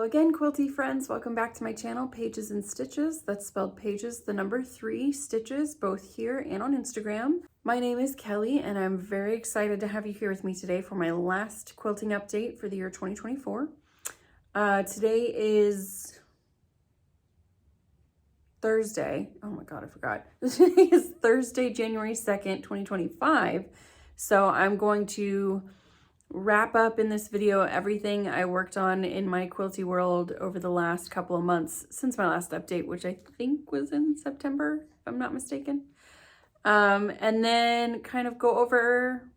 Again, quilty friends, welcome back to my channel, Pages and Stitches. That's spelled pages, the number 3 stitches, both here and on Instagram. My name is Kelly, and I'm very excited to have you here with me today for my last quilting update for the year 2024. Today is Thursday. Oh my God, I forgot. Today is Thursday, January 2nd, 2025. So I'm going to wrap up in this video everything I worked on in my quilty world over the last couple of months since my last update, which I think was in September, if I'm not mistaken. And then kind of go over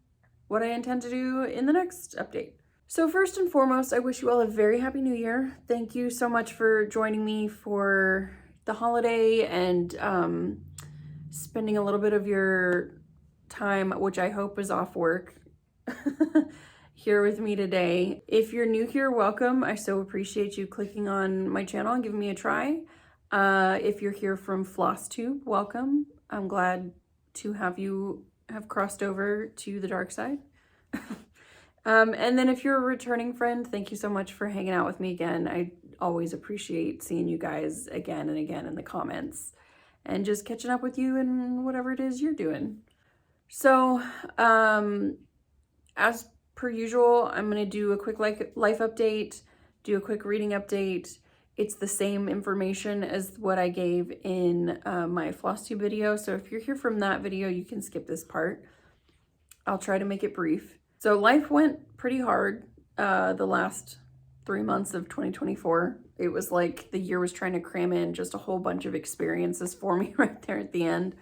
what I intend to do in the next update. So first and foremost, I wish you all a very happy new year. Thank you so much for joining me for the holiday and spending a little bit of your time, which I hope is off work, here with me today. If you're new here, welcome. I so appreciate you clicking on my channel and giving me a try. If you're here from FlossTube, welcome. I'm glad to have you have crossed over to the dark side. And then if you're a returning friend, thank you so much for hanging out with me again. I always appreciate seeing you guys again and again in the comments and just catching up with you and whatever it is you're doing. So, as per usual, I'm going to do a quick life update, do a quick reading update. It's the same information as what I gave in my FlossTube video. So if you're here from that video, you can skip this part. I'll try to make it brief. So life went pretty hard the last 3 months of 2024. It was like the year was trying to cram in just a whole bunch of experiences for me right there at the end.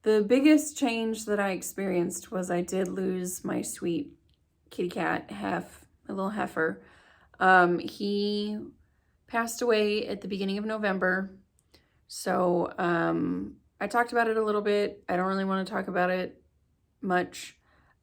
The biggest change that I experienced was I did lose my sweet kitty cat, my little heifer. He passed away at the beginning of November. So I talked about it a little bit. I don't really want to talk about it much,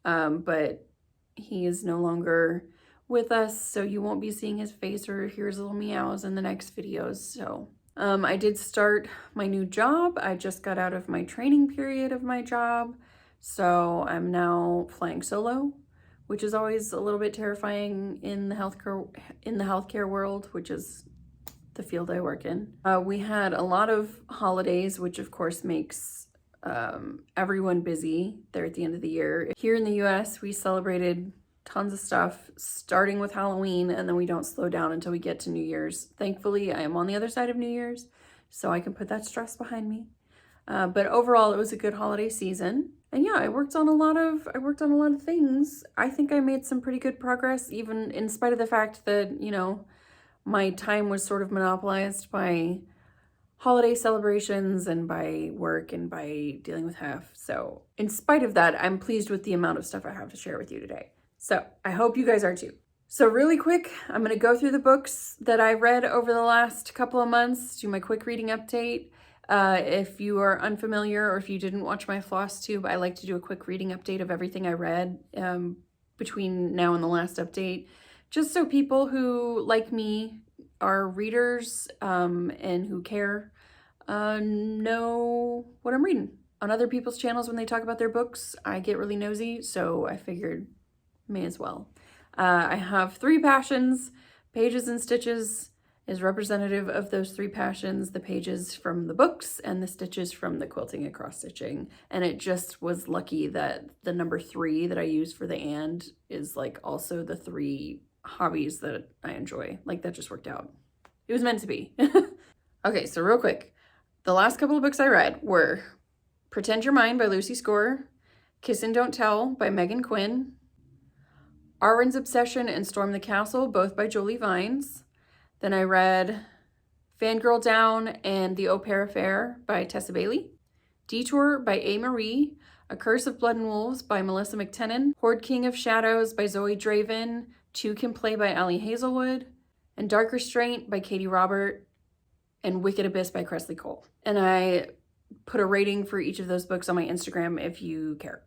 but he is no longer with us, so you won't be seeing his face or hear his little meows in the next videos. So I did start my new job. I just got out of my training period of my job, so I'm now flying solo, which is always a little bit terrifying in the healthcare world, which is the field I work in. We had a lot of holidays, which of course makes everyone busy there at the end of the year. Here in the US, we celebrated tons of stuff, starting with Halloween, and then we don't slow down until we get to New Year's. Thankfully, I am on the other side of New Year's, so I can put that stress behind me. But overall, it was a good holiday season. And yeah, I worked on a lot of things. I think I made some pretty good progress, even in spite of the fact that, you know, my time was sort of monopolized by holiday celebrations and by work and by dealing with Hef. So in spite of that, I'm pleased with the amount of stuff I have to share with you today. So I hope you guys are too. So really quick, I'm going to go through the books that I read over the last couple of months, do my quick reading update. If you are unfamiliar or if you didn't watch my FlossTube, I like to do a quick reading update of everything I read between now and the last update, just so people who, like me, are readers and who care know what I'm reading. On other people's channels, when they talk about their books, I get really nosy, so I figured may as well. I have 3 passions. Pages and Stitches is representative of those 3 passions, the pages from the books and the stitches from the quilting and cross stitching. And it just was lucky that the number 3 that I use for the and is like also the 3 hobbies that I enjoy. Like that just worked out. It was meant to be. Okay, so real quick. The last couple of books I read were Pretend You're Mine by Lucy Score, Kiss and Don't Tell by Megan Quinn, Arran's Obsession and Storm the Castle, both by Jolie Vines. Then I read Fangirl Down and The Au Pair Affair by Tessa Bailey, Detour by A. Marie, A Curse of Blood and Wolves by Melissa McTernan, Horde King of Shadows by Zoey Draven, Two Can Play by Ali Hazelwood, and Dark Restraint by Katie Robert, and Wicked Abyss by Kresley Cole. And I put a rating for each of those books on my Instagram if you care.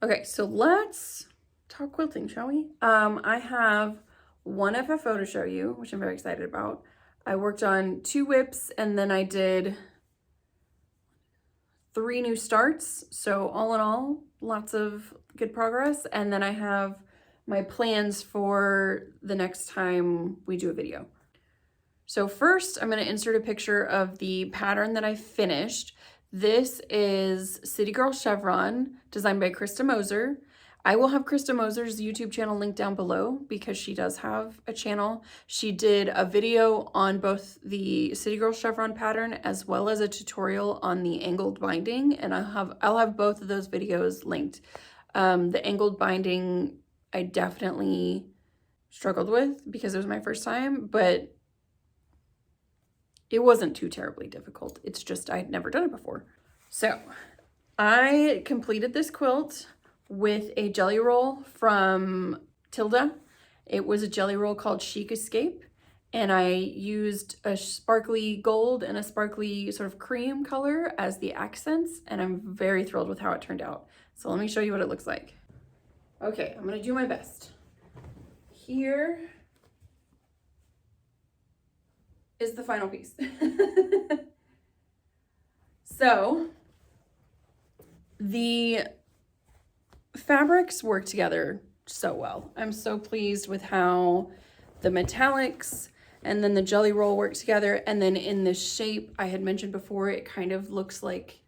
Okay, so let's talk quilting, shall we? I have one FFO to show you, which I'm very excited about. I worked on 2 whips, and then I did 3 new starts. So all in all, lots of good progress. And then I have my plans for the next time we do a video. So first, I'm going to insert a picture of the pattern that I finished. This is City Girl Chevron, designed by Krista Moser. I will have Krista Moser's YouTube channel linked down below because she does have a channel. She did a video on both the City Girl Chevron pattern as well as a tutorial on the angled binding, and I'll have both of those videos linked. The angled binding I definitely struggled with because it was my first time, but it wasn't too terribly difficult. It's just I'd never done it before. So I completed this quilt with a jelly roll from Tilda. It was a jelly roll called Chic Escape, and I used a sparkly gold and a sparkly sort of cream color as the accents, and I'm very thrilled with how it turned out. So let me show you what it looks like. Okay, I'm gonna do my best. Here is the final piece. So the fabrics work together so well. I'm so pleased with how the metallics and then the jelly roll work together. And then in this shape I had mentioned before, it kind of looks like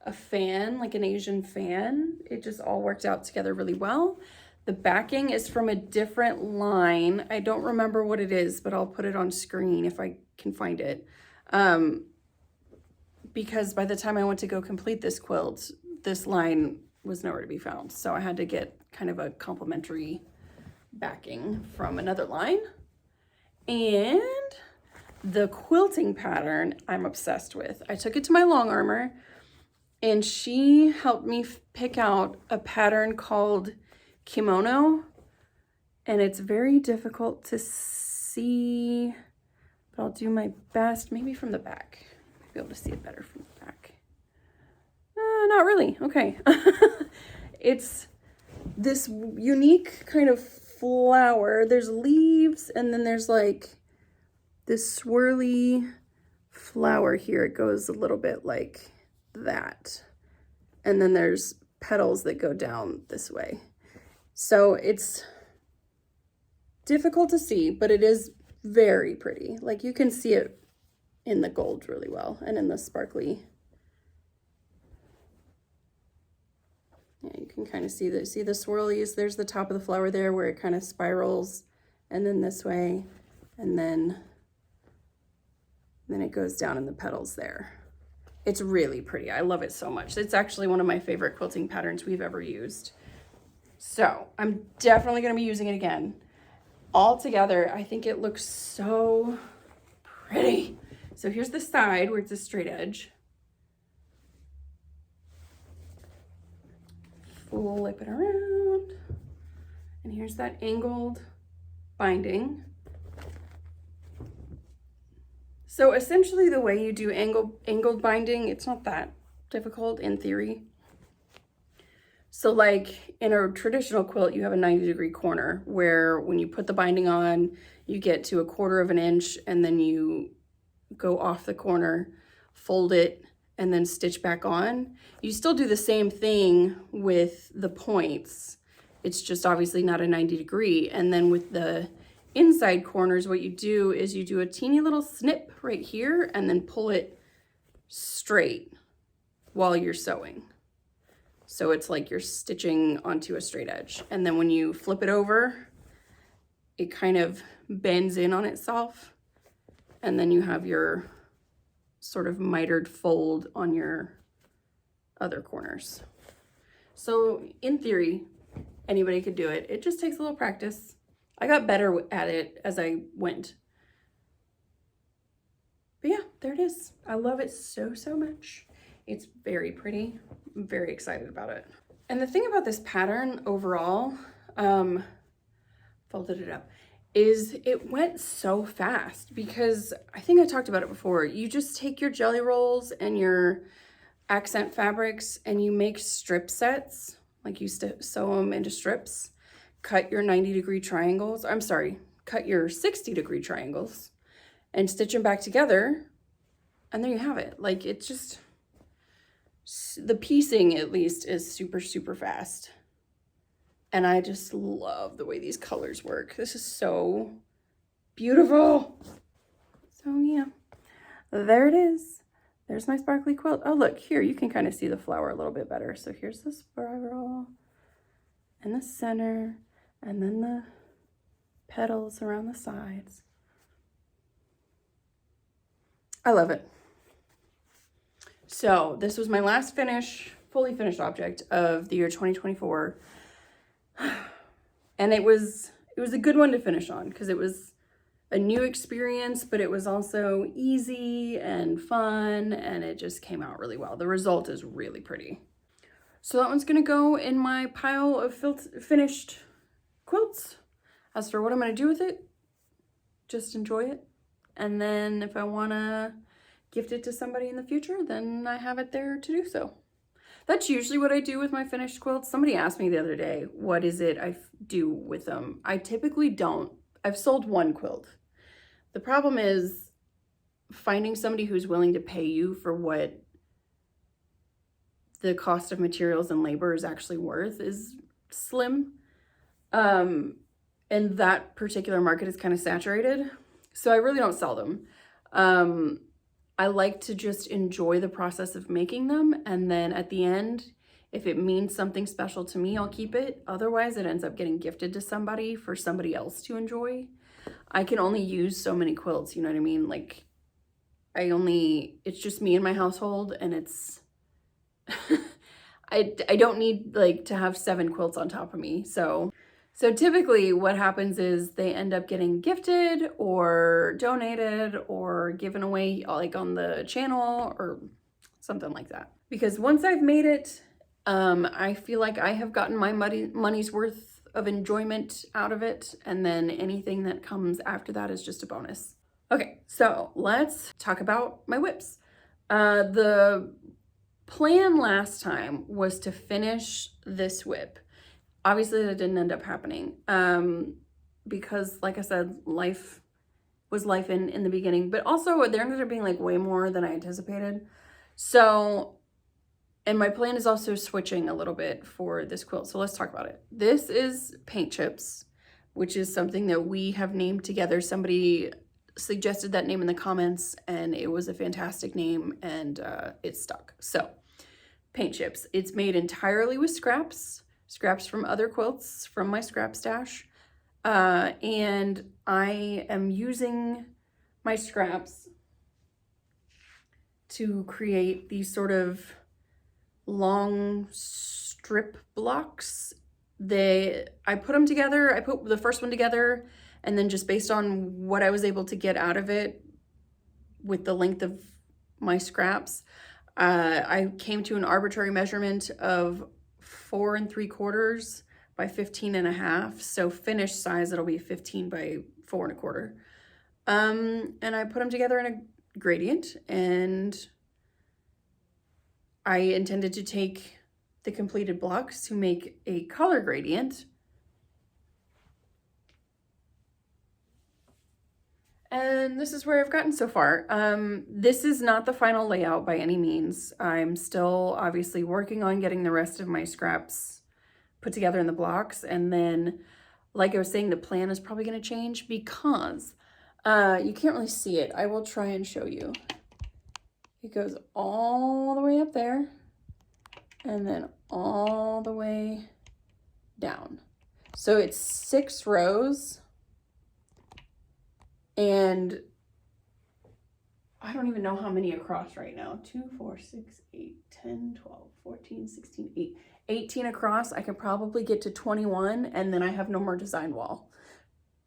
a fan, like an Asian fan. It just all worked out together really well. The backing is from a different line. I don't remember what it is, but I'll put it on screen if I can find it. Because by the time I went to go complete this quilt, this line was nowhere to be found. So I had to get kind of a complimentary backing from another line. And the quilting pattern I'm obsessed with. I took it to my long armor and she helped me pick out a pattern called Kimono, and it's very difficult to see, but I'll do my best, maybe from the back. I'll be able to see it better from the back. Not really. Okay. It's this unique kind of flower. There's leaves, and then there's like this swirly flower here. It goes a little bit like that. And then there's petals that go down this way. So it's difficult to see, but it is very pretty. Like you can see it in the gold really well and in the sparkly. Yeah, you can kind of see the swirlies. There's the top of the flower there where it kind of spirals, and then this way, and then it goes down in the petals there. It's really pretty. I love it so much. It's actually one of my favorite quilting patterns we've ever used. So I'm definitely going to be using it again. All together, I think it looks so pretty. So here's the side where it's a straight edge. Flip it around. And here's that angled binding. So essentially the way you do angled binding, it's not that difficult in theory. So like in a traditional quilt, you have a 90-degree corner where when you put the binding on, you get to 1/4 of an inch and then you go off the corner, fold it, and then stitch back on. You still do the same thing with the points. It's just obviously not a 90-degree. And then with the inside corners, what you do is you do a teeny little snip right here and then pull it straight while you're sewing. So it's like you're stitching onto a straight edge. And then when you flip it over, it kind of bends in on itself. And then you have your sort of mitered fold on your other corners. So in theory, anybody could do it. It just takes a little practice. I got better at it as I went. But yeah, there it is. I love it so, so much. It's very pretty. I'm very excited about it. And the thing about this pattern overall, folded it up, is it went so fast because I think I talked about it before. You just take your jelly rolls and your accent fabrics and you make strip sets, like you sew them into strips, cut your 90-degree triangles. I'm sorry, cut your 60-degree triangles and stitch them back together. And there you have it. Like, it's just, the piecing at least is super, super fast. And I just love the way these colors work. This is so beautiful. So yeah, there it is. There's my sparkly quilt. Oh, look here, you can kind of see the flower a little bit better. So here's the spiral in the center, and then the petals around the sides. I love it. So this was my last fully finished object of the year 2024. And it was a good one to finish on because it was a new experience, but it was also easy and fun, and it just came out really well. The result is really pretty. So that one's gonna go in my pile of finished quilts. As for what I'm gonna do with it, just enjoy it. And then if I wanna gift it to somebody in the future, then I have it there to do so. That's usually what I do with my finished quilts. Somebody asked me the other day, what is it I do with them? I typically don't. I've sold one quilt. The problem is finding somebody who's willing to pay you for what the cost of materials and labor is actually worth is slim. And that particular market is kind of saturated. So I really don't sell them. I like to just enjoy the process of making them. And then at the end, if it means something special to me, I'll keep it. Otherwise, it ends up getting gifted to somebody for somebody else to enjoy. I can only use so many quilts, you know what I mean? Like, it's just me and my household, and it's, I don't need like to have 7 quilts on top of me. So typically what happens is they end up getting gifted or donated or given away like on the channel or something like that. Because once I've made it, I feel like I have gotten my money's worth of enjoyment out of it. And then anything that comes after that is just a bonus. Okay, so let's talk about my whips. The plan last time was to finish this whip. Obviously, that didn't end up happening because, like I said, life was life in the beginning, but also there ended up being like way more than I anticipated. So, and my plan is also switching a little bit for this quilt. So let's talk about it. This is paint chips, which is something that we have named together. Somebody suggested that name in the comments, and it was a fantastic name, and it stuck. So, paint chips. It's made entirely with scraps from other quilts from my scrap stash. And I am using my scraps to create these sort of long strip blocks. I put them together. I put the first one together, and then just based on what I was able to get out of it with the length of my scraps, I came to an arbitrary measurement of 4 3/4 by 15 1/2. So finished size, it'll be 15 by 4 1/4. And I put them together in a gradient, and I intended to take the completed blocks to make a color gradient. And this is where I've gotten so far. This is not the final layout by any means. I'm still obviously working on getting the rest of my scraps put together in the blocks. And then, like I was saying, the plan is probably going to change because you can't really see it. I will try and show you. It goes all the way up there and then all the way down. So it's 6 rows. And I don't even know how many across right now. 2, 4, 6, 8, 10, 12, 14, 16, 18 across. I could probably get to 21, and then I have no more design wall.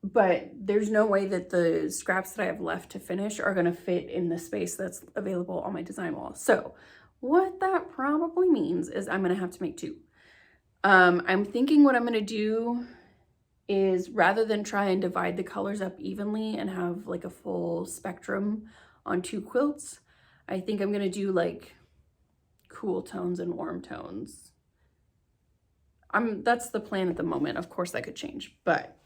But there's no way that the scraps that I have left to finish are gonna fit in the space that's available on my design wall. So what that probably means is I'm gonna have to make 2. I'm thinking what I'm gonna do is rather than try and divide the colors up evenly and have like a full spectrum on 2 quilts, I think I'm gonna do like cool tones and warm tones. That's the plan at the moment. Of course that could change, but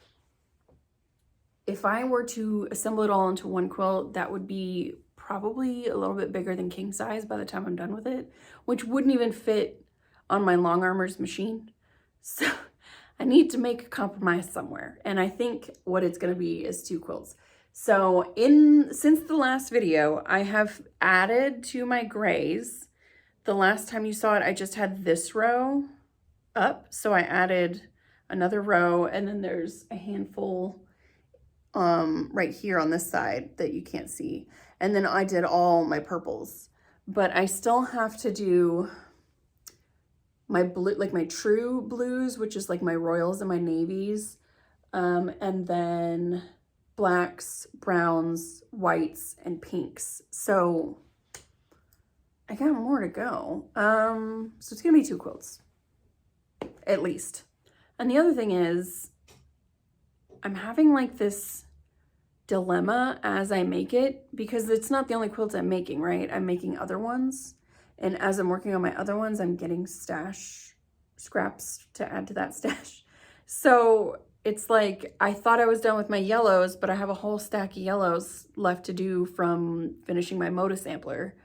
if I were to assemble it all into one quilt, that would be probably a little bit bigger than king size by the time I'm done with it, which wouldn't even fit on my long armors machine. So I need to make a compromise somewhere. And I think what it's going to be is 2 quilts. So since the last video, I have added to my grays. The last time you saw it, I just had this row up. So I added another row, and then there's a handful right here on this side that you can't see. And then I did all my purples, but I still have to do my blue, like my true blues, which is like my royals and my navies. And then blacks, browns, whites, and pinks. So I got more to go. So it's gonna be 2 quilts, at least. And the other thing is, I'm having like this dilemma as I make it, because it's not the only quilts I'm making, right? I'm making other ones. And as I'm working on my other ones, I'm getting stash scraps to add to that stash. So it's like, I thought I was done with my yellows, but I have a whole stack of yellows left to do from finishing my Moda sampler.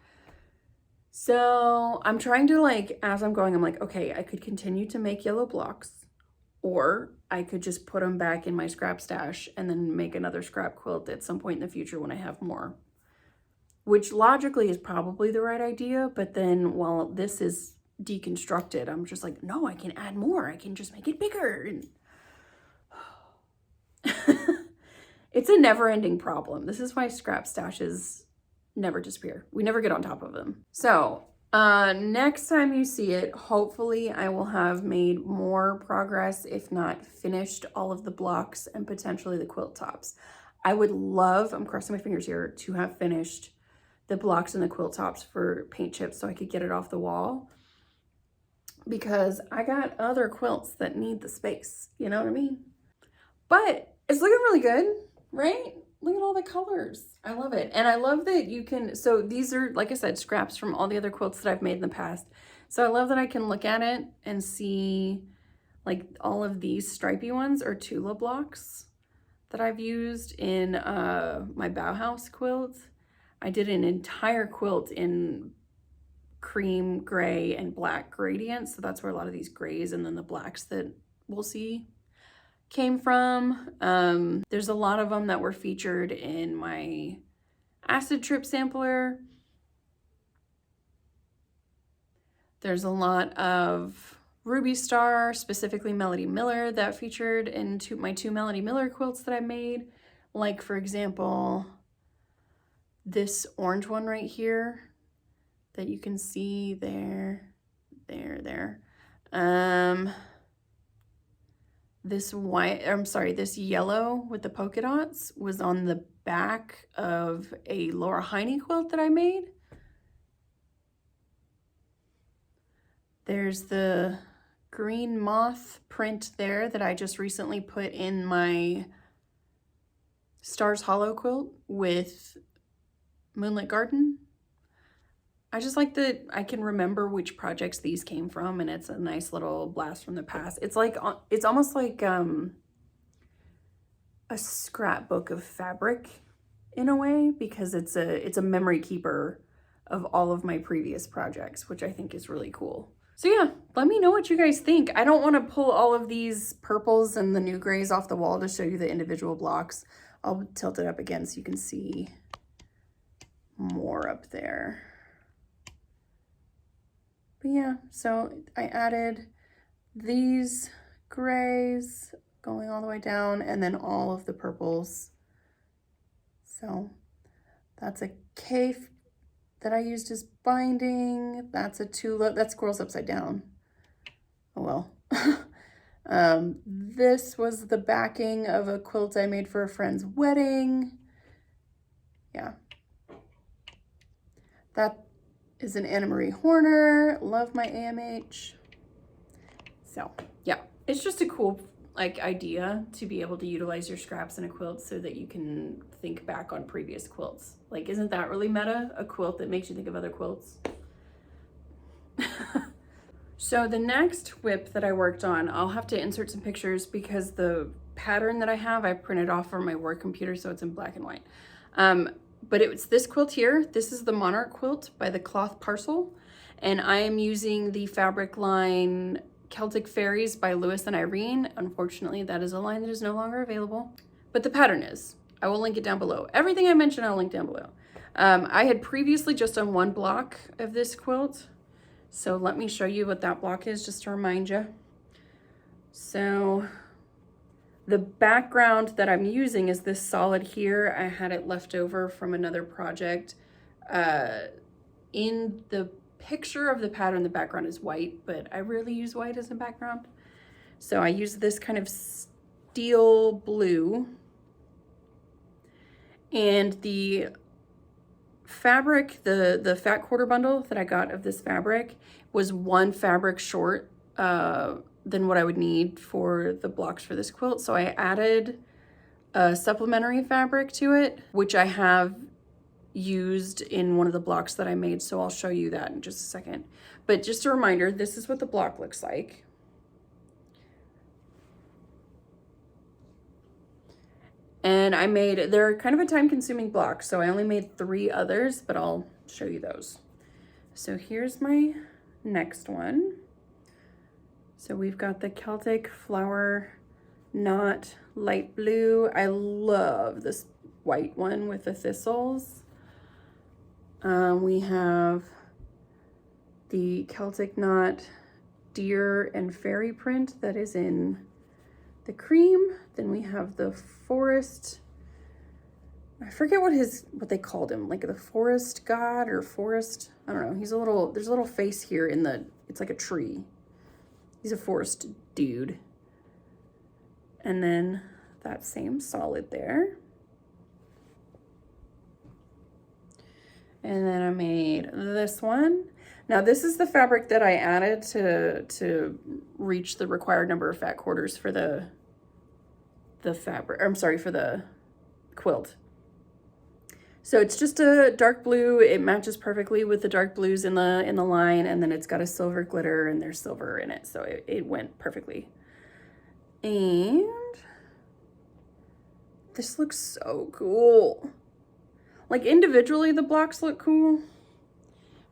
So I'm trying to, like, as I'm going, I'm like, okay, I could continue to make yellow blocks, or I could just put them back in my scrap stash and then make another scrap quilt at some point in the future when I have more. Which logically is probably the right idea, but then while this is deconstructed, I'm just like, no, I can add more. I can just make it bigger. And it's a never-ending problem. This is why scrap stashes never disappear. We never get on top of them. So next time you see it, hopefully I will have made more progress, if not finished all of the blocks and potentially the quilt tops. I would love, I'm crossing my fingers here, to have finished the blocks and the quilt tops for paint chips so I could get it off the wall, because I got other quilts that need the space, you know what I mean? But it's looking really good, right? Look at all the colors. I love it. And I love that you can, so these are, like I said, scraps from all the other quilts that I've made in the past. So I love that I can look at it and see, like, all of these stripy ones are Tula blocks that I've used in my Bauhaus quilt. I did an entire quilt in cream, gray, and black gradients. So that's where a lot of these grays and then the blacks that we'll see came from. There's a lot of them that were featured in my acid trip sampler. There's a lot of Ruby Star, specifically Melody Miller, that featured in my 2 Melody Miller quilts that I made. Like, for example, this orange one right here that you can see there. This white, this yellow with the polka dots was on the back of a Laura Heine quilt that I made. There's the green moth print there that I just recently put in my Stars Hollow quilt with Moonlit Garden. I just like that I can remember which projects these came from, and it's a nice little blast from the past. It's like, it's almost like a scrapbook of fabric in a way, because it's a memory keeper of all of my previous projects, which I think is really cool. So yeah, let me know what you guys think. I don't want to pull all of these purples and the new grays off the wall to show you the individual blocks. I'll tilt it up again so you can see more up there. But yeah, so I added these grays going all the way down, and then all of the purples. So that's a Kafe that I used as binding. That's a tulip. That squirrel's upside down. Oh well. This was the backing of a quilt I made for a friend's wedding. Yeah. That is an Anna Marie Horner. Love my AMH. So yeah, it's just a cool like idea to be able to utilize your scraps in a quilt so that you can think back on previous quilts. Like, isn't that really meta? A quilt that makes you think of other quilts. So the next whip that I worked on, I'll have to insert some pictures because the pattern that I have, I printed off from my work computer, so it's in black and white. But it's this quilt here. This is the Monarch quilt by the cloth Parcel. And I am using the fabric line Celtic Fairies by Lewis and Irene. Unfortunately, that is a line that is no longer available, but the pattern is. I will link it down below. Everything I mentioned, I'll link down below. I had previously just done one block of this quilt. So let me show you what that block is, just to remind you. So the background that I'm using is this solid here. I had it left over from another project. In the picture of the pattern, the background is white, but I rarely use white as a background. So I use this kind of steel blue. And the fabric, the fat quarter bundle that I got of this fabric was one fabric short than what I would need for the blocks for this quilt. So I added a supplementary fabric to it, which I have used in one of the blocks that I made, so I'll show you that in just a second. But just a reminder, this is what the block looks like. And I made, they're kind of a time-consuming block, so I only made 3 others, but I'll show you those. So here's my next one. So we've got the Celtic flower knot light blue. I love this white one with the thistles. We have the Celtic knot deer and fairy print that is in the cream. Then we have the forest, I forget what they called him, like the forest god or forest, I don't know. He's a little, there's a little face here in the, it's like a tree. He's a forest dude. And then that same solid there. And then I made this one. Now this is the fabric that I added to reach the required number of fat quarters for the fabric, I'm sorry, for the quilt. So it's just a dark blue. It matches perfectly with the dark blues in the line, and then it's got a silver glitter and there's silver in it. So it went perfectly. And this looks so cool. Like individually the blocks look cool,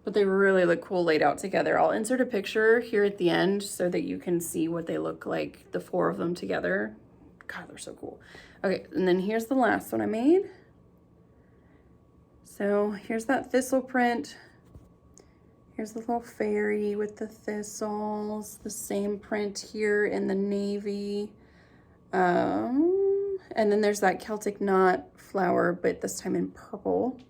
but they really look cool laid out together. I'll insert a picture here at the end so that you can see what they look like, the 4 of them together. God, they're so cool. Okay, and then here's the last one I made. So here's that thistle print. Here's the little fairy with the thistles, the same print here in the navy. And then there's that Celtic knot flower, but this time in purple.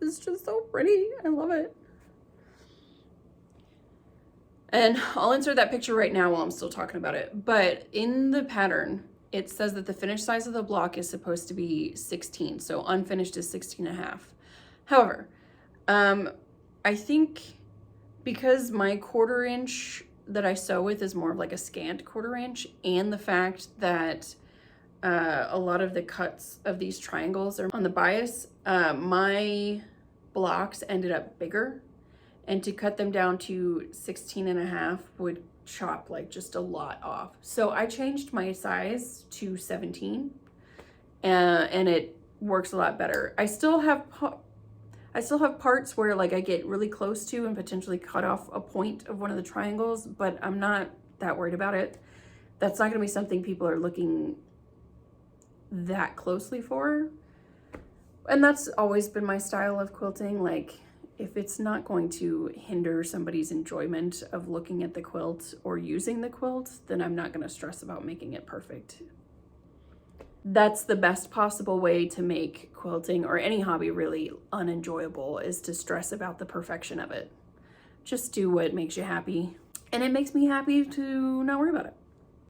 It's just so pretty. I love it. And I'll insert that picture right now while I'm still talking about it. But in the pattern, it says that the finished size of the block is supposed to be 16. So unfinished is 16.5. However, I think because my 1/4 inch that I sew with is more of like a scant 1/4 inch, and the fact that a lot of the cuts of these triangles are on the bias, my blocks ended up bigger, and to cut them down to 16.5 would chop like just a lot off. So I changed my size to 17, and it works a lot better. I still have parts where like I get really close to and potentially cut off a point of one of the triangles, but I'm not that worried about it. That's not gonna be something people are looking that closely for. And that's always been my style of quilting. Like, if it's not going to hinder somebody's enjoyment of looking at the quilt or using the quilt, then I'm not gonna stress about making it perfect. That's the best possible way to make quilting or any hobby really unenjoyable, is to stress about the perfection of it. Just do what makes you happy. And it makes me happy to not worry about it.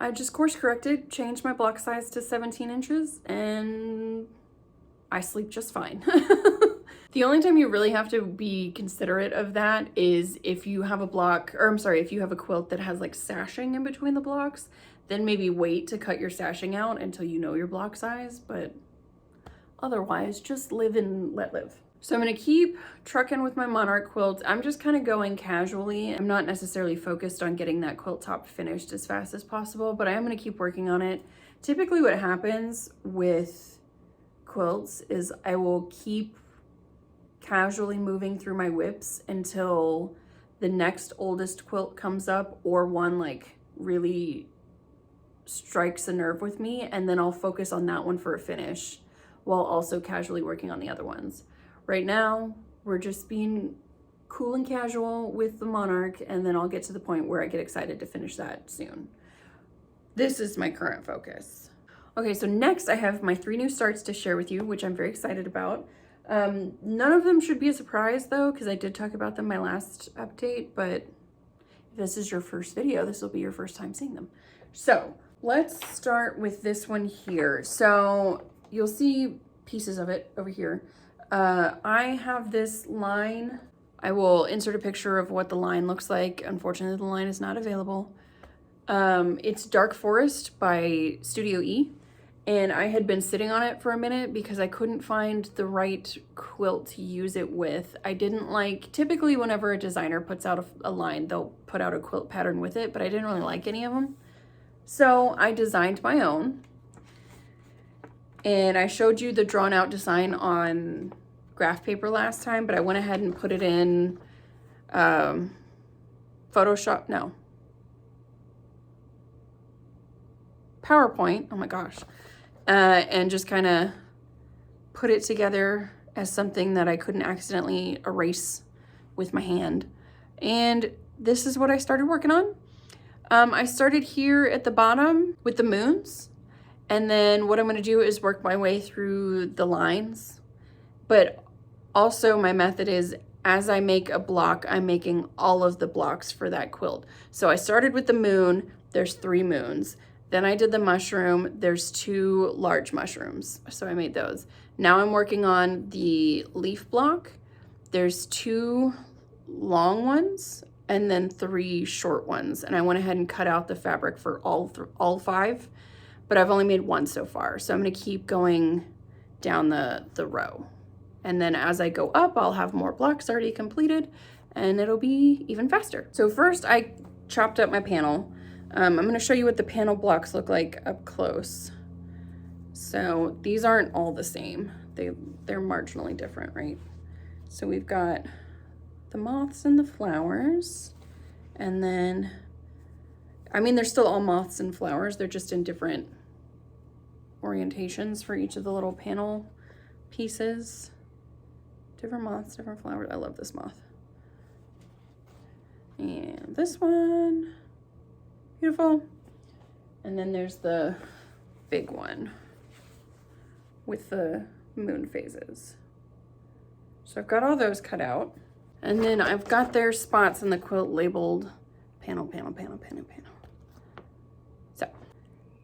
I just course corrected, changed my block size to 17 inches, and I sleep just fine. The only time you really have to be considerate of that is if you have a block, or I'm sorry, if you have a quilt that has like sashing in between the blocks, then maybe wait to cut your sashing out until you know your block size, but otherwise just live and let live. So I'm gonna keep trucking with my Monarch quilt. I'm just kind of going casually. I'm not necessarily focused on getting that quilt top finished as fast as possible, but I am gonna keep working on it. Typically what happens with quilts is I will keep casually moving through my whips until the next oldest quilt comes up or one like really strikes a nerve with me, and then I'll focus on that one for a finish while also casually working on the other ones. Right now, we're just being cool and casual with the Monarch, and then I'll get to the point where I get excited to finish that soon. This is my current focus. Okay, so next I have my 3 new starts to share with you, which I'm very excited about. None of them should be a surprise though, because I did talk about them in my last update, but if this is your first video, this will be your first time seeing them. So let's start with this one here. So you'll see pieces of it over here. I have this line. I will insert a picture of what the line looks like. Unfortunately, the line is not available. It's Dark Forest by Studio E, and I had been sitting on it for a minute because I couldn't find the right quilt to use it with. I didn't like, typically whenever a designer puts out a line, they'll put out a quilt pattern with it, but I didn't really like any of them. So I designed my own, and I showed you the drawn out design on graph paper last time, but I went ahead and put it in Photoshop, no, PowerPoint, oh my gosh, and just kind of put it together as something that I couldn't accidentally erase with my hand. And this is what I started working on. I started here at the bottom with the moons, and then what I'm going to do is work my way through the lines. But also my method is, as I make a block, I'm making all of the blocks for that quilt. So I started with the moon, there's 3 moons. Then I did the mushroom, there's 2 large mushrooms, so I made those. Now I'm working on the leaf block. There's 2 long ones and then 3 short ones. And I went ahead and cut out the fabric for all 5, but I've only made 1 so far. So I'm gonna keep going down the row. And then as I go up, I'll have more blocks already completed and it'll be even faster. So first I chopped up my panel. I'm gonna show you what the panel blocks look like up close. So these aren't all the same. They're marginally different, right? So we've got the moths and the flowers, and then, I mean, they're still all moths and flowers. They're just in different orientations for each of the little panel pieces. Different moths, different flowers. I love this moth. And this one, beautiful. And then there's the big one with the moon phases. So I've got all those cut out. And then I've got their spots in the quilt labeled panel, panel, panel, panel, panel. So,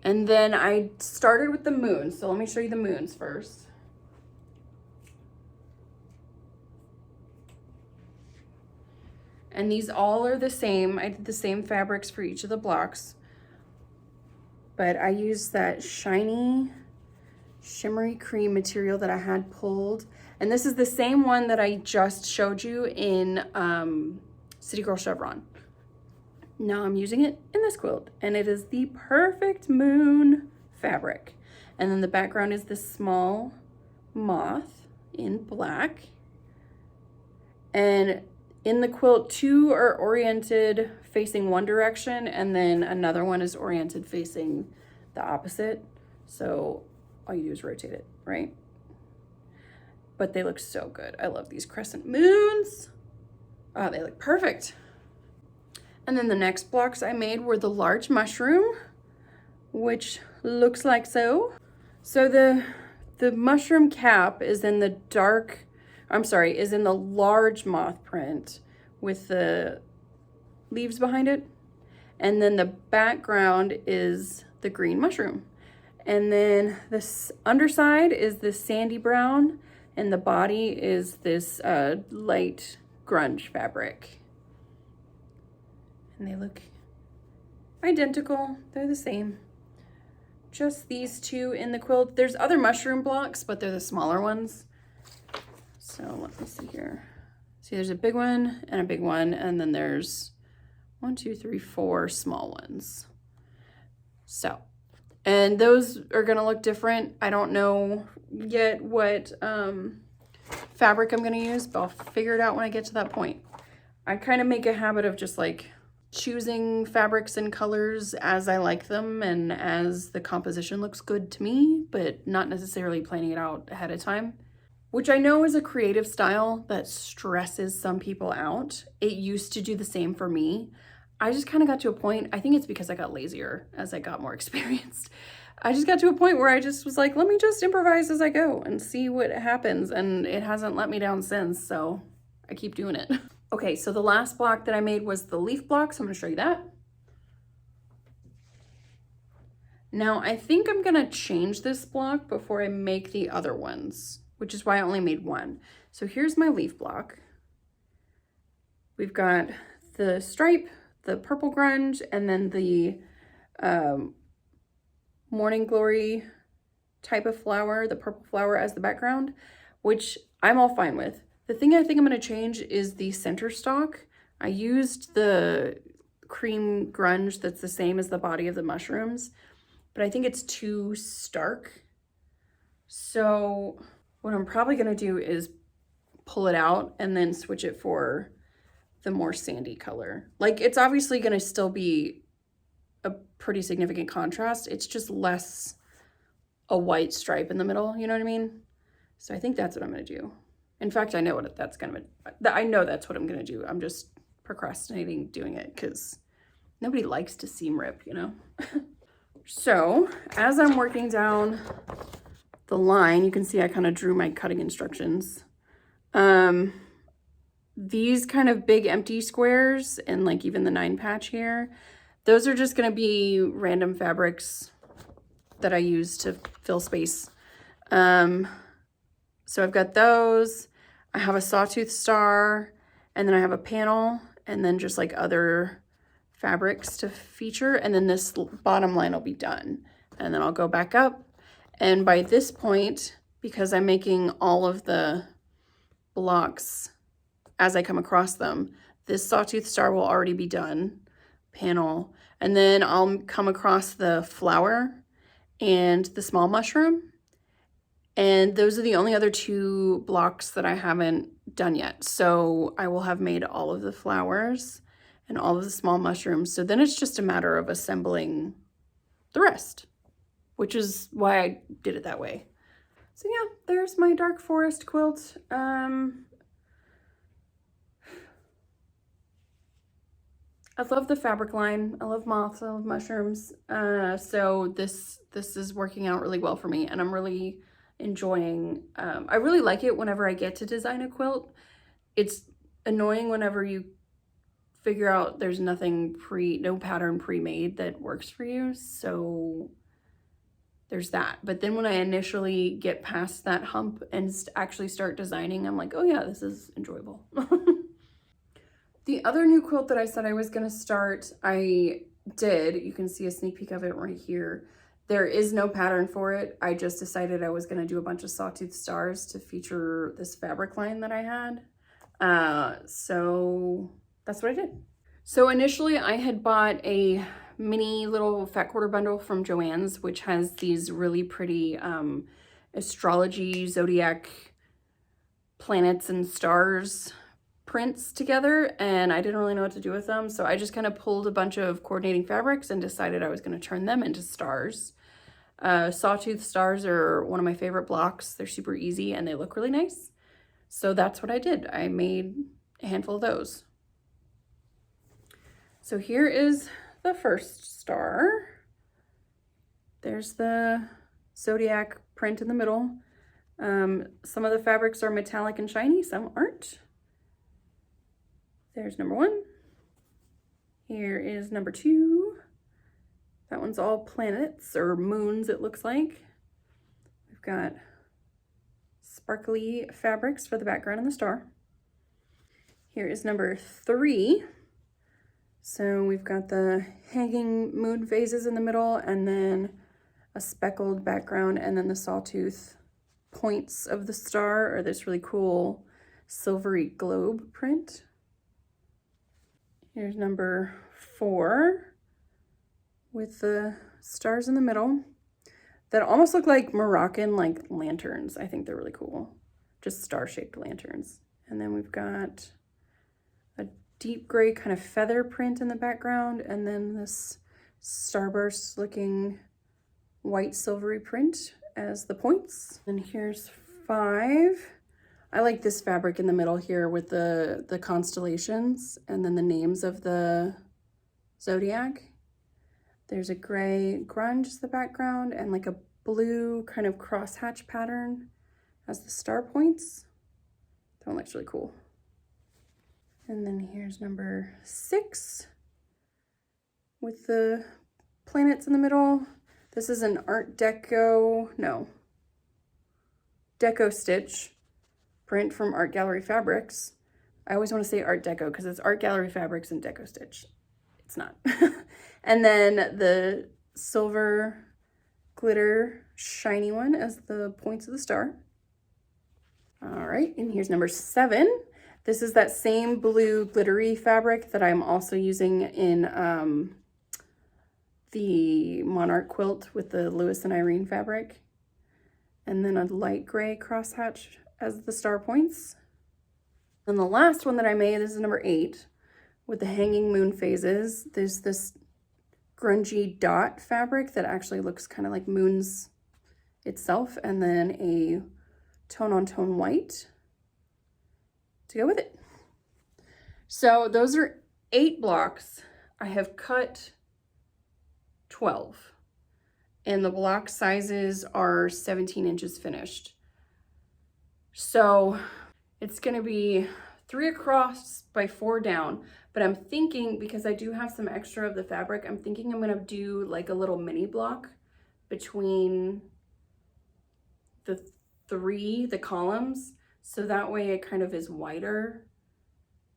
and then I started with the moons. So let me show you the moons first. And these all are the same. I did the same fabrics for each of the blocks, but I used that shiny, shimmery cream material that I had pulled. And this is the same one that I just showed you in City Girl Chevron. Now I'm using it in this quilt, and it is the perfect moon fabric. And then the background is this small moth in black. And in the quilt, 2 are oriented facing one direction, and then another one is oriented facing the opposite. So all you do is rotate it, right? But they look so good. I love these crescent moons. Oh, they look perfect. And then the next blocks I made were the large mushroom, which looks like so. So the mushroom cap is in the is in the large moth print with the leaves behind it. And then the background is the green mushroom. And then this underside is the sandy brown, And the body is this light grunge fabric. And they look identical. They're the same. Just these two in the quilt. There's other mushroom blocks, but they're the smaller ones. So let me see here. See, there's a big one and a big one, and then there's 1, 2, 3, 4 small ones. So, and those are gonna look different. I don't know yet what fabric I'm gonna use, but I'll figure it out when I get to that point. I kind of make a habit of just like choosing fabrics and colors as I like them and as the composition looks good to me, but not necessarily planning it out ahead of time, which I know is a creative style that stresses some people out. It used to do the same for me. I just kind of got to a point, I think it's because I got lazier as I got more experienced. I just got to a point where I just was like, let me just improvise as I go and see what happens. And it hasn't let me down since, so I keep doing it. Okay, so the last block that I made was the leaf block, so I'm gonna show you that. Now, I think I'm gonna change this block before I make the other ones, which is why I only made one. So here's my leaf block. We've got the stripe, the purple grunge, and then the morning glory type of flower, the purple flower as the background, which I'm all fine with. The thing I think I'm going to change is the center stalk. I used the cream grunge that's the same as the body of the mushrooms, but I think it's too stark. So what I'm probably going to do is pull it out and then switch it for the more sandy color. Like, it's obviously going to still be a pretty significant contrast. It's just less a white stripe in the middle, you know what I mean? So I think that's what I'm going to do. In fact, I know what that's going to be. I know that's what I'm going to do. I'm just procrastinating doing it because nobody likes to seam rip, you know? So as I'm working down the line, you can see I kind of drew my cutting instructions. These kind of big empty squares and like even the 9 patch here, those are just going to be random fabrics that I use to fill space. So I've got those. I have a sawtooth star, and then I have a panel, and then just like other fabrics to feature. And then this bottom line will be done. And then I'll go back up. And by this point, because I'm making all of the blocks as I come across them, this sawtooth star will already be done, panel, and then I'll come across the flower and the small mushroom. And those are the only other 2 blocks that I haven't done yet. So I will have made all of the flowers and all of the small mushrooms. So then it's just a matter of assembling the rest, which is why I did it that way. So yeah, there's my dark forest quilt. I love the fabric line. I love moths, I love mushrooms. So this is working out really well for me, and I'm really enjoying, I really like it whenever I get to design a quilt. It's annoying whenever you figure out there's no pattern pre-made that works for you. So there's that. But then when I initially get past that hump and actually start designing, I'm like, oh yeah, this is enjoyable. The other new quilt that I said I was going to start, I did. You can see a sneak peek of it right here. There is no pattern for it. I just decided I was going to do a bunch of sawtooth stars to feature this fabric line that I had. So that's what I did. So initially I had bought a mini little fat quarter bundle from Joann's, which has these really pretty astrology, zodiac, planets and stars prints together, and I didn't really know what to do with them, so I just kind of pulled a bunch of coordinating fabrics and decided I was going to turn them into stars. Sawtooth stars are one of my favorite blocks. They're super easy and they look really nice, so that's what I did. I made a handful of those. So here is the first star. There's the zodiac print in the middle. Some of the fabrics are metallic and shiny, some aren't. There's number 1. Here is number 2. That one's all planets or moons, it looks like. We've got sparkly fabrics for the background and the star. Here is number 3. So we've got the hanging moon phases in the middle, and then a speckled background, and then the sawtooth points of the star, or this really cool silvery globe print. Here's number 4 with the stars in the middle that almost look like Moroccan like lanterns. I think they're really cool. Just star-shaped lanterns. And then we've got a deep gray kind of feather print in the background, and then this starburst looking white silvery print as the points. And here's 5. I like this fabric in the middle here with the constellations and then the names of the zodiac. There's a gray grunge as the background and like a blue kind of crosshatch pattern as the star points. That one looks really cool. And then here's number 6 with the planets in the middle. This is an Art Deco, no, Deco Stitch print from Art Gallery Fabrics. I always want to say Art Deco because it's Art Gallery Fabrics and Deco Stitch. It's not. And then the silver glitter shiny one as the points of the star. All right, and here's number 7. This is that same blue glittery fabric that I'm also using in the Monarch quilt with the Lewis and Irene fabric. And then a light gray crosshatch as the star points. And the last one that I made, this is number 8, with the hanging moon phases. There's this grungy dot fabric that actually looks kind of like moons itself, and then a tone-on-tone white to go with it. So those are 8 blocks. I have cut 12, and the block sizes are 17 inches finished. So it's gonna be 3 across by 4 down, but I'm thinking, because I do have some extra of the fabric, I'm thinking I'm gonna do like a little mini block between the columns, so that way it kind of is wider,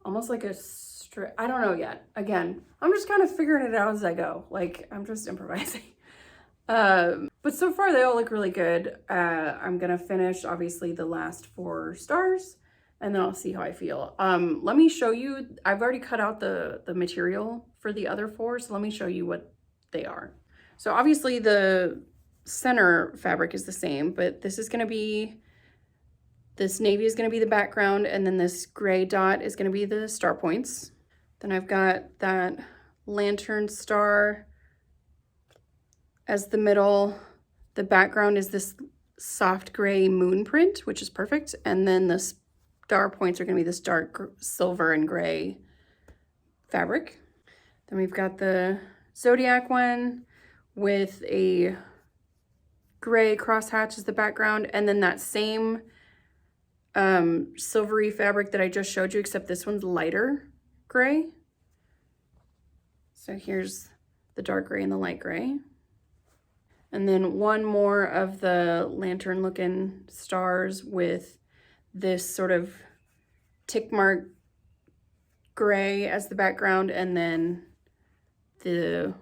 almost like a strip. I don't know yet. Again, I'm just kind of figuring it out as I go. Like, I'm just improvising. But so far they all look really good. I'm gonna finish obviously the last 4 stars, and then I'll see how I feel. Let me show you. I've already cut out the material for the other 4, so let me show you what they are. So obviously the center fabric is the same, but this is gonna be, this navy is gonna be the background, and then this gray dot is gonna be the star points. Then I've got that lantern star as the middle. The background is this soft gray moon print, which is perfect. And then the star points are gonna be this dark silver and gray fabric. Then we've got the zodiac one with a gray crosshatch as the background, and then that same silvery fabric that I just showed you, except this one's lighter gray. So here's the dark gray and the light gray. And then one more of the lantern looking stars with this sort of tick mark gray as the background, and then the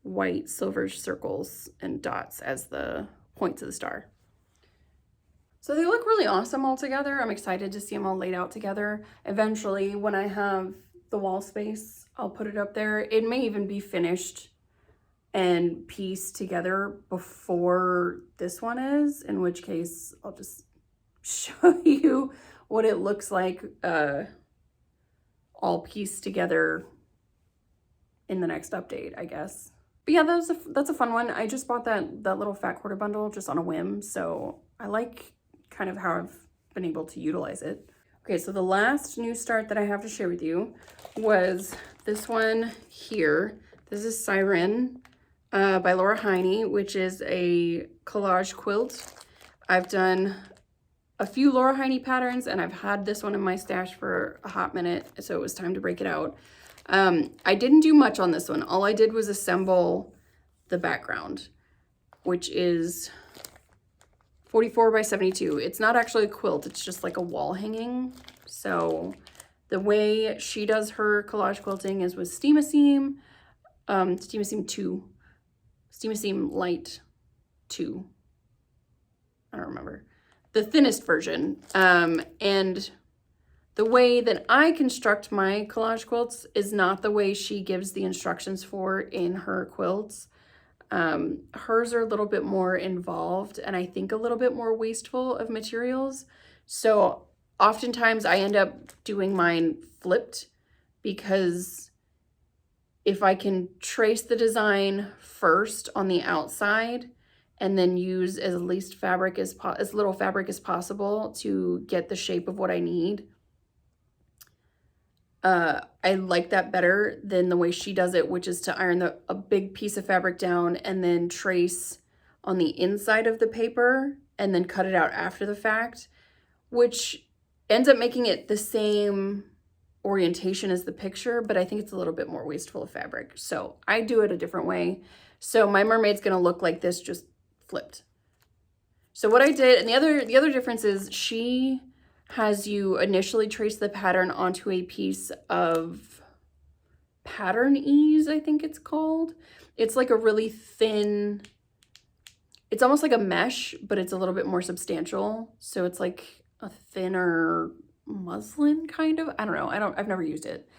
white silver circles and dots as the points of the star. So they look really awesome all together. I'm excited to see them all laid out together. Eventually, when I have the wall space, I'll put it up there. It may even be finished and pieced together before this one is, in which case I'll just show you what it looks like all pieced together in the next update, I guess. But yeah, that's a fun one. I just bought that little fat quarter bundle just on a whim, so I like kind of how I've been able to utilize it. Okay, so the last new start that I have to share with you was this one here. This is Siren by Laura Heine, which is a collage quilt. I've done a few Laura Heine patterns, and I've had this one in my stash for a hot minute, so it was time to break it out. I didn't do much on this one. All I did was assemble the background, which is 44 by 72. It's not actually a quilt, it's just like a wall hanging. So the way she does her collage quilting is with Steam-A-Seam, Steam-A-Seam 2, Steam-A-Seam Light 2. I don't remember. The thinnest version. And the way that I construct my collage quilts is not the way she gives the instructions for in her quilts. Hers are a little bit more involved and I think a little bit more wasteful of materials. So oftentimes I end up doing mine flipped, because if I can trace the design first on the outside and then use as little fabric as possible to get the shape of what I need, I like that better than the way she does it, which is to iron a big piece of fabric down and then trace on the inside of the paper and then cut it out after the fact, which ends up making it the same orientation as the picture, but I think it's a little bit more wasteful of fabric. So I do it a different way. So my mermaid's gonna look like this, just flipped. So what I did, and the other difference is she has you initially trace the pattern onto a piece of pattern ease, I think it's called. It's like a really thin, it's almost like a mesh, but it's a little bit more substantial. So it's like a thinner muslin kind of, I don't know. I've never used it.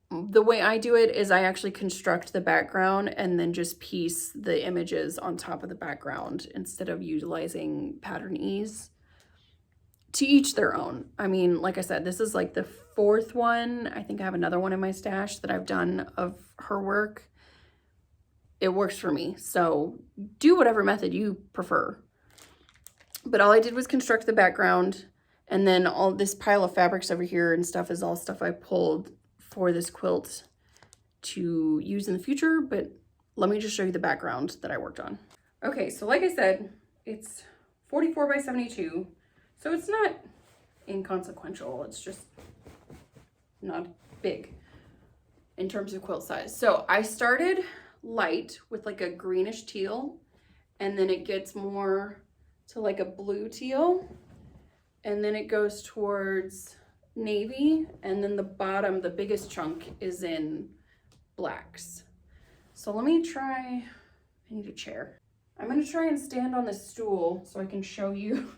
The way I do it is I actually construct the background and then just piece the images on top of the background instead of utilizing pattern ease. To each their own. I mean, like I said, this is like the 4th one. I think I have another one in my stash that I've done of her work. It works for me. So do whatever method you prefer. But all I did was construct the background, and then all this pile of fabrics over here and stuff is all stuff I pulled for this quilt to use in the future, but let me just show you the background that I worked on. Okay, so like I said, it's 44 by 72, so it's not inconsequential, it's just not big in terms of quilt size. So I started light with like a greenish teal, and then it gets more to like a blue teal, and then it goes towards navy, and then the bottom, the biggest chunk, is in blacks. So let me try, I need a chair. I'm gonna try and stand on this stool so I can show you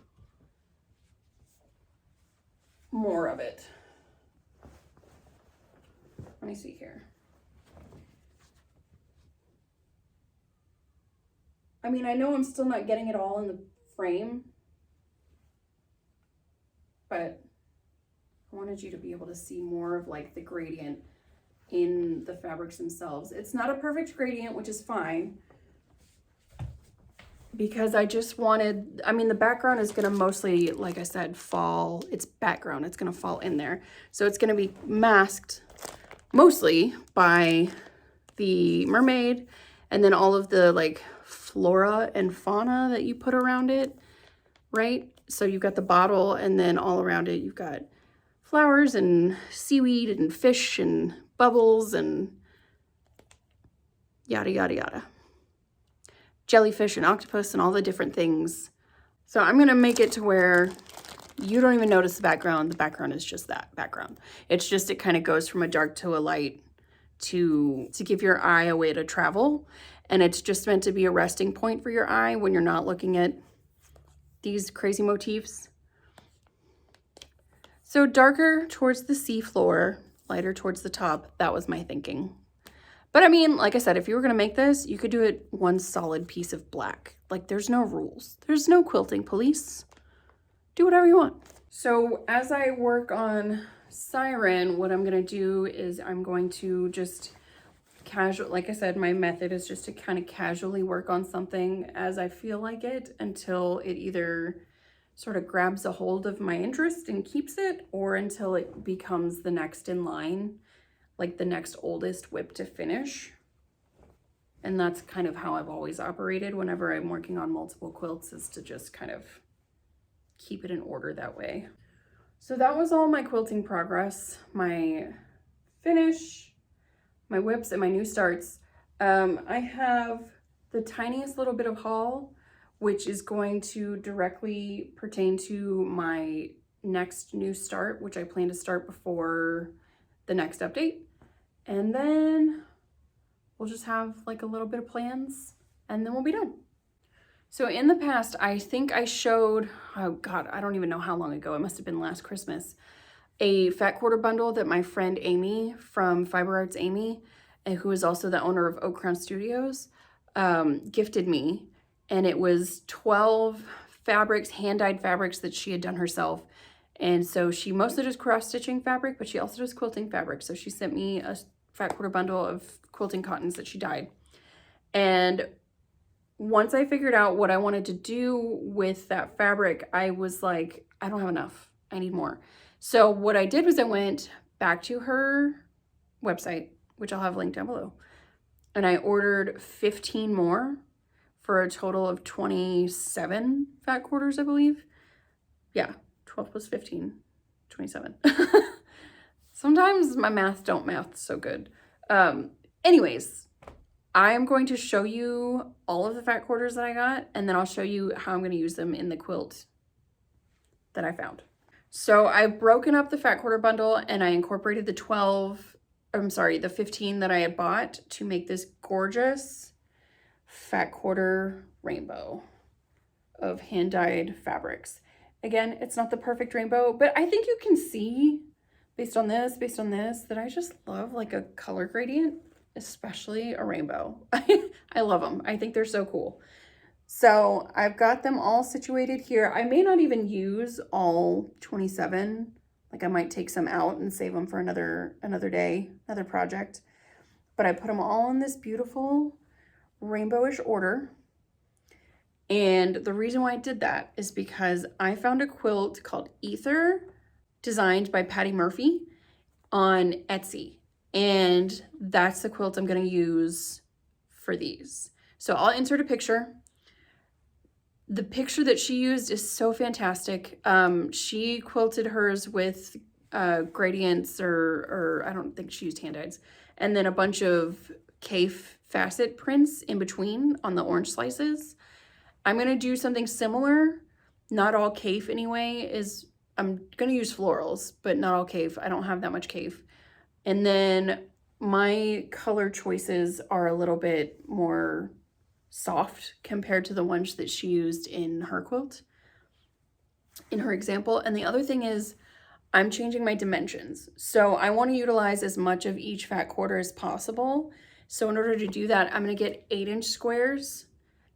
more of it. Let me see here. I mean, I know I'm still not getting it all in the frame, but I wanted you to be able to see more of like the gradient in the fabrics themselves. It's not a perfect gradient, which is fine, because I just wanted, I mean, the background is gonna mostly, like I said, fall, it's background, it's gonna fall in there. So it's gonna be masked mostly by the mermaid and then all of the like flora and fauna that you put around it, right? So you've got the bottle, and then all around it you've got flowers and seaweed and fish and bubbles and yada, yada, yada. Jellyfish and octopus and all the different things. So I'm gonna make it to where you don't even notice the background. The background is just that background. It's just, it kind of goes from a dark to a light to give your eye a way to travel. And it's just meant to be a resting point for your eye when you're not looking at these crazy motifs. So darker towards the sea floor, lighter towards the top. That was my thinking. But I mean, like I said, if you were gonna make this, you could do it one solid piece of black. Like, there's no rules. There's no quilting police. Do whatever you want. So as I work on Siren, what I'm gonna do is I'm going to just casual, like I said, my method is just to kind of casually work on something as I feel like it until it either sort of grabs a hold of my interest and keeps it, or until it becomes the next in line, like the next oldest whip to finish. And that's kind of how I've always operated whenever I'm working on multiple quilts, is to just kind of keep it in order that way. So that was all my quilting progress, my finish, my whips, and my new starts. I have the tiniest little bit of haul which is going to directly pertain to my next new start, which I plan to start before the next update. And then we'll just have like a little bit of plans and then we'll be done. So in the past, I think I showed, oh God, I don't even know how long ago, it must have been last Christmas, a fat quarter bundle that my friend Amy from Fiber Arts Amy, who is also the owner of Oak Crown Studios, gifted me. And it was 12 fabrics, hand-dyed fabrics that she had done herself. And so she mostly does cross-stitching fabric, but she also does quilting fabric. So she sent me a fat quarter bundle of quilting cottons that she dyed. And once I figured out what I wanted to do with that fabric, I was like, I don't have enough. I need more. So what I did was I went back to her website, which I'll have linked down below, and I ordered 15 more for a total of 27 fat quarters, I believe. Yeah, 12 plus 15, 27. Sometimes my math don't math so good. Anyways, I'm going to show you all of the fat quarters that I got, and then I'll show you how I'm going to use them in the quilt that I found. So I've broken up the fat quarter bundle and I incorporated the 15 that I had bought to make this gorgeous fat quarter rainbow of hand-dyed fabrics. Again, it's not the perfect rainbow, but I think you can see based on this, that I just love like a color gradient, especially a rainbow. I love them. I think they're so cool. So I've got them all situated here. I may not even use all 27. Like I might take some out and save them for another day, another project. But I put them all in this beautiful rainbowish order. And the reason why I did that is because I found a quilt called Ether, designed by Patty Murphy on Etsy. And that's the quilt I'm going to use for these. So I'll insert a picture. The picture that she used is so fantastic. She quilted hers with gradients or I don't think she used hand-dyes. And then a bunch of Kafe facet prints in between on the orange slices. I'm going to do something similar. Not all Kafe anyway. I'm going to use florals, but not all Kafe. I don't have that much Kafe. And then my color choices are a little bit more soft compared to the ones that she used in her quilt, in her example. And the other thing is I'm changing my dimensions. So I want to utilize as much of each fat quarter as possible. So in order to do that, I'm going to get 8-inch squares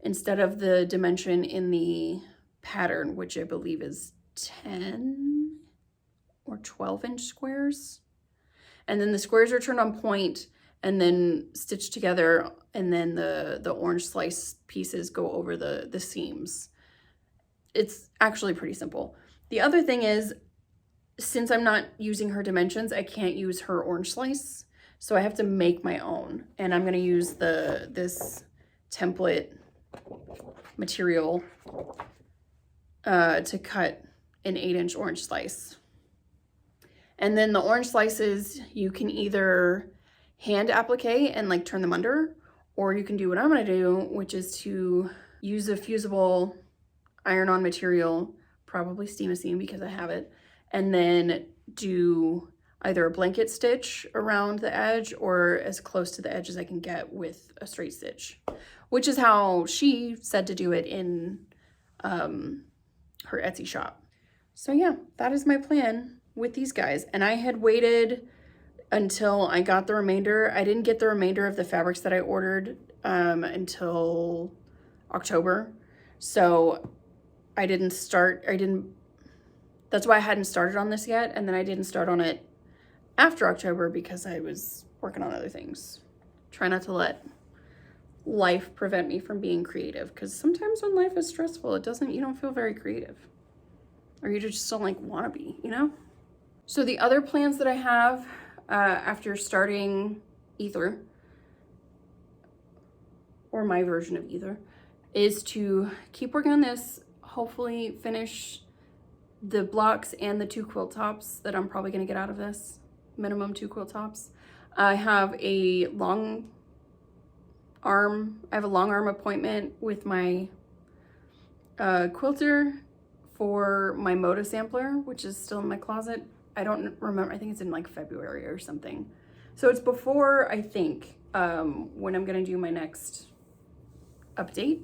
instead of the dimension in the pattern, which I believe is 10 or 12-inch squares. And then the squares are turned on point and then stitched together, and then the orange slice pieces go over the seams. It's actually pretty simple. The other thing is, since I'm not using her dimensions, I can't use her orange slice, so I have to make my own. And I'm gonna use this template material to cut an 8-inch orange slice. And then the orange slices, you can either hand applique and like turn them under, or you can do what I'm gonna do, which is to use a fusible iron-on material, probably steam a seam because I have it, and then do either a blanket stitch around the edge or as close to the edge as I can get with a straight stitch, which is how she said to do it in her Etsy shop. So yeah, that is my plan with these guys. And I had waited until I got the remainder. I didn't get the remainder of the fabrics that I ordered until October. So that's why I hadn't started on this yet. And then I didn't start on it after October because I was working on other things. Try not to let life prevent me from being creative, because sometimes when life is stressful, you don't feel very creative, or you just don't like want to be, you know? So the other plans that I have after starting Ether, or my version of Ether, is to keep working on this, hopefully finish the blocks and the 2 quilt tops that I'm probably going to get out of this, minimum 2 quilt tops. I have a long arm appointment with my quilter for my Moda sampler, which is still in my closet. I don't remember, I think it's in like February or something. So it's before, I think, when I'm gonna do my next update.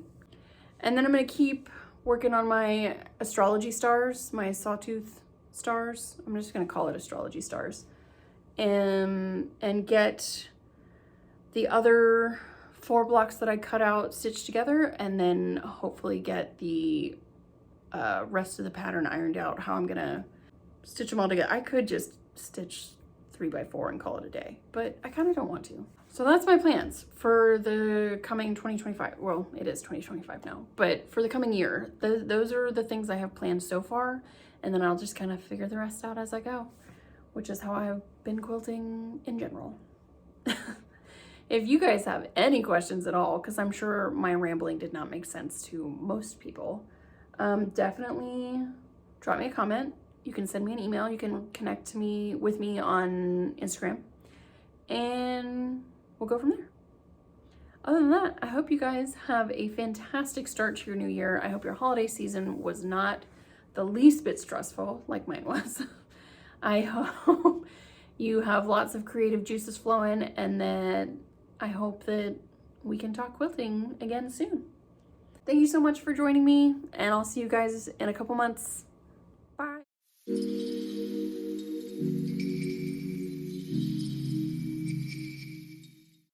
And then I'm gonna keep working on my astrology stars, my sawtooth stars. I'm just gonna call it astrology stars. And get the other 4 blocks that I cut out stitched together, and then hopefully get the rest of the pattern ironed out, how I'm gonna stitch them all together. I could just stitch 3x4 and call it a day, but I kind of don't want to. So that's my plans for the coming 2025. Well, it is 2025 now, but for the coming year, those are the things I have planned so far, and then I'll just kind of figure the rest out as I go, which is how I've been quilting in general. If you guys have any questions at all, because I'm sure my rambling did not make sense to most people, definitely drop me a comment. You can send me an email. You can connect with me on Instagram, and we'll go from there. Other than that, I hope you guys have a fantastic start to your new year. I hope your holiday season was not the least bit stressful like mine was. I hope you have lots of creative juices flowing, and then I hope that we can talk quilting again soon. Thank you so much for joining me, and I'll see you guys in a couple months. Bye.